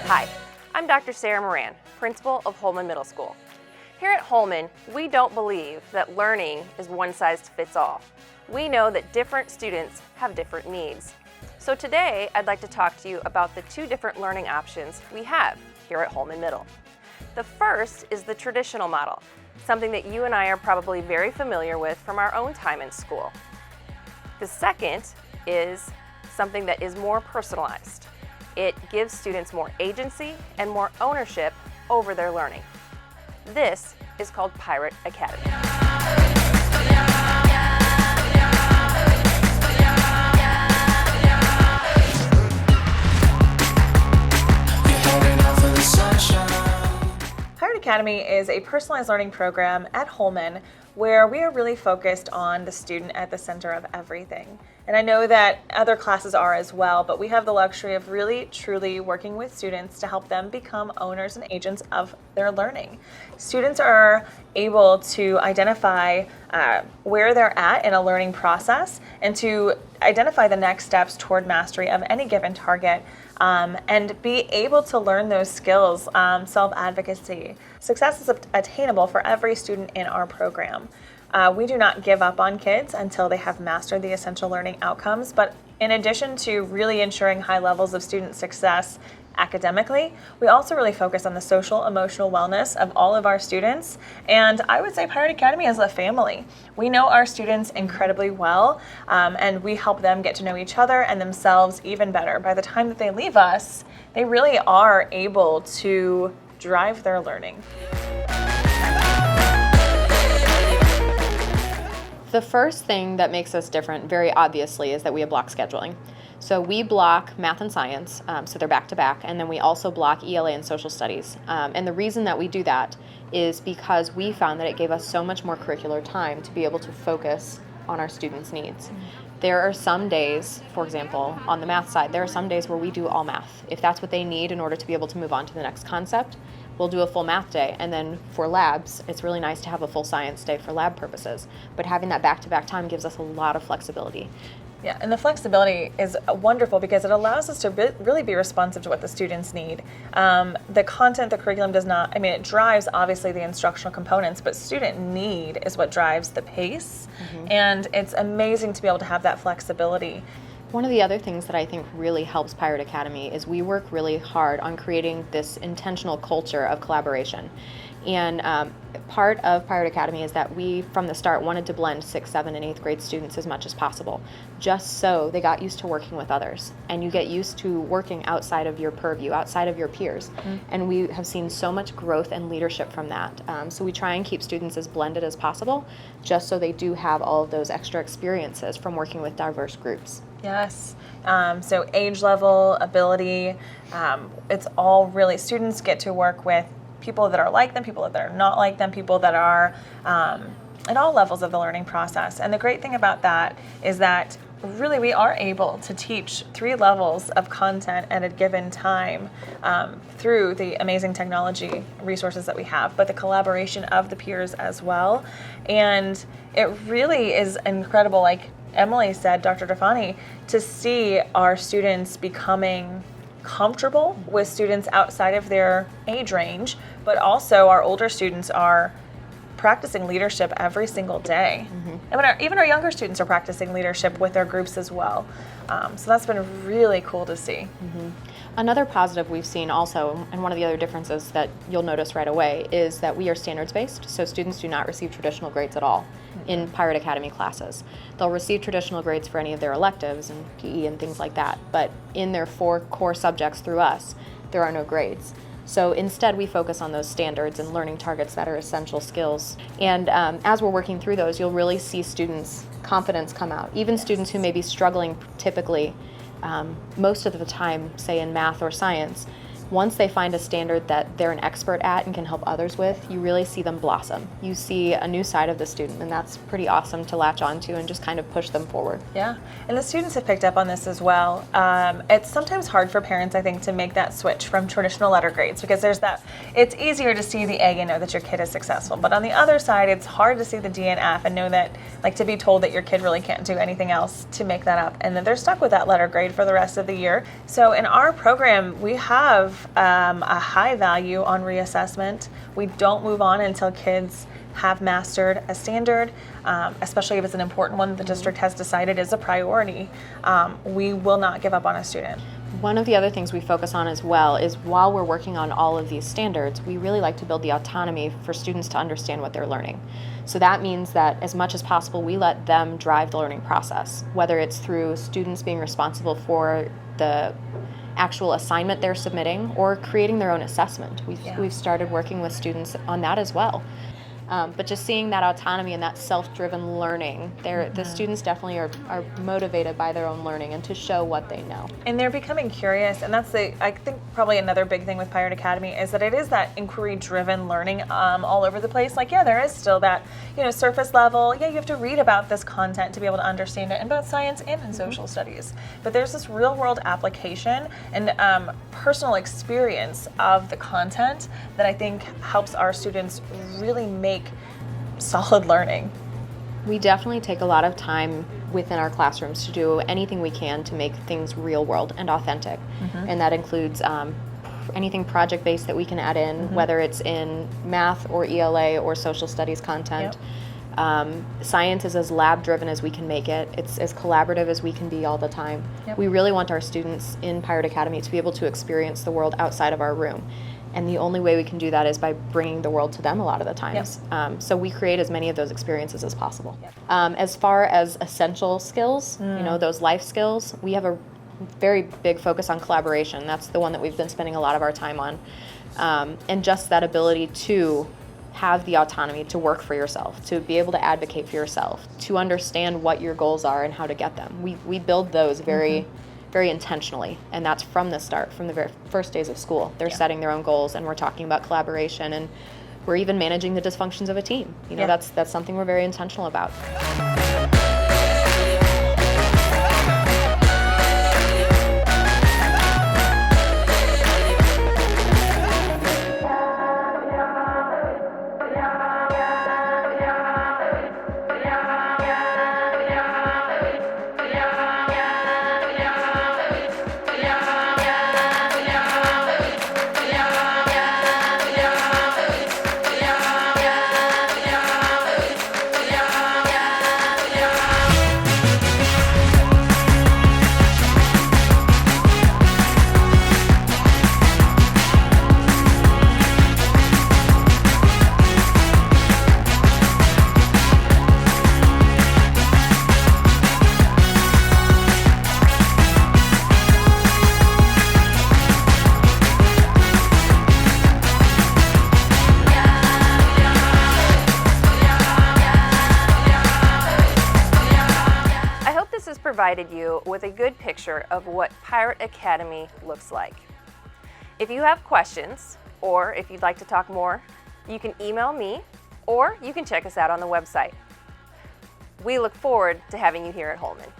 Hi, I'm Dr. Sarah Moran, principal of Holman Middle School. Here at Holman, we don't believe that learning is one size fits all. We know that different students have different needs. So today, I'd like to talk to you about the two different learning options we have here at Holman Middle. The first is the traditional model, something that you and I are probably very familiar with from our own time in school. The second is something that is more personalized. It gives students more agency and more ownership over their learning. This is called Pirate Academy. Pirate Academy is a personalized learning program at Holman where we are really focused on the student at the center of everything. And I know that other classes are as well, but we have the luxury of really truly working with students to help them become owners and agents of their learning. Students are able to identify where they're at in a learning process and to identify the next steps toward mastery of any given target and be able to learn those skills, self-advocacy. Success is attainable for every student in our program. We do not give up on kids until they have mastered the essential learning outcomes, but in addition to really ensuring high levels of student success academically, we also really focus on the social, emotional wellness of all of our students. And I would say Pirate Academy is a family. We know our students incredibly well, and we help them get to know each other and themselves even better. By the time that they leave us, they really are able to drive their learning. The first thing that makes us different, very obviously, is that we have block scheduling. So we block math and science, so they're back to back, and then we also block ELA and social studies. And the reason that we do that is because we found that it gave us so much more curricular time to be able to focus on our students' needs. There are some days, for example, on the math side, there are some days where we do all math. If that's what they need in order to be able to move on to the next concept, we'll do a full math day. And then for labs, it's really nice to have a full science day for lab purposes. But having that back-to-back time gives us a lot of flexibility. Yeah, and the flexibility is wonderful because it allows us to really be responsive to what the students need. The content, the curriculum does not, it drives obviously the instructional components, but student need is what drives the pace. And it's amazing to be able to have that flexibility. One of the other things that I think really helps Pirate Academy is we work really hard on creating this intentional culture of collaboration. And part of Pirate Academy is that we, from the start, wanted to blend 6th, 7th, and 8th grade students as much as possible, just so they got used to working with others. And you get used to working outside of your purview, outside of your peers. And we have seen so much growth and leadership from that. So we try and keep students as blended as possible, just so they do have all of those extra experiences from working with diverse groups. Yes. So age level, ability, it's all really, students get to work with people that are like them, people that are not like them, people that are at all levels of the learning process. And the great thing about that is that really we are able to teach 3 levels of content at a given time through the amazing technology resources that we have, but the collaboration of the peers as well. And it really is incredible, like Emily said, Dr. Defani, to see our students becoming comfortable with students outside of their age range, but also our older students are practicing leadership every single day. And even our younger students are practicing leadership with their groups as well. So that's been really cool to see. Another positive we've seen also, and one of the other differences that you'll notice right away, is that we are standards-based, so students do not receive traditional grades at all in Pirate Academy classes. They'll receive traditional grades for any of their electives and PE and things like that, but in their 4 core subjects through us, there are no grades. So instead, we focus on those standards and learning targets that are essential skills. And as we're working through those, you'll really see students' confidence come out. Even students who may be struggling typically most of the time, say in math or science, once they find a standard that they're an expert at and can help others with, you really see them blossom. You see a new side of the student, and that's pretty awesome to latch onto and just kind of push them forward. Yeah, and the students have picked up on this as well. It's sometimes hard for parents, I think, to make that switch from traditional letter grades because there's that, it's easier to see the A and know that your kid is successful. But on the other side, it's hard to see the D and F and know that, like, to be told that your kid really can't do anything else to make that up, and that they're stuck with that letter grade for the rest of the year. So in our program, we have a high value on reassessment. We don't move on until kids have mastered a standard, especially if it's an important one that the district has decided is a priority. We will not give up on a student. One of the other things we focus on as well is while we're working on all of these standards, we really like to build the autonomy for students to understand what they're learning. So that means that as much as possible, we let them drive the learning process, whether it's through students being responsible for the actual assignment they're submitting or creating their own assessment. We've started working with students on that as well. But just seeing that autonomy and that self-driven learning, the students definitely are motivated by their own learning and to show what they know. And they're becoming curious, and that's I think probably another big thing with Pirate Academy is that it is that inquiry-driven learning all over the place. Like, yeah, there is still that, surface level. Yeah, you have to read about this content to be able to understand it in both science and in social studies. But there's this real-world application and personal experience of the content that I think helps our students really make solid learning. We definitely take a lot of time within our classrooms to do anything we can to make things real world and authentic. And that includes anything project-based that we can add in, whether it's in math or ELA or social studies content. Science is as lab-driven as we can make it. It's as collaborative as we can be all the time. We really want our students in Pirate Academy to be able to experience the world outside of our room. And the only way we can do that is by bringing the world to them a lot of the times. So we create as many of those experiences as possible. As far as essential skills, those life skills, we have a very big focus on collaboration. That's the one that we've been spending a lot of our time on. And just that ability to have the autonomy to work for yourself, to be able to advocate for yourself, to understand what your goals are and how to get them. We build those very intentionally, and that's from the start, from the very first days of school. They're setting their own goals, and we're talking about collaboration, and we're even managing the dysfunctions of a team. That's something we're very intentional about. Provided you with a good picture of what Pirate Academy looks like. If you have questions, or if you'd like to talk more, you can email me, or you can check us out on the website. We look forward to having you here at Holman.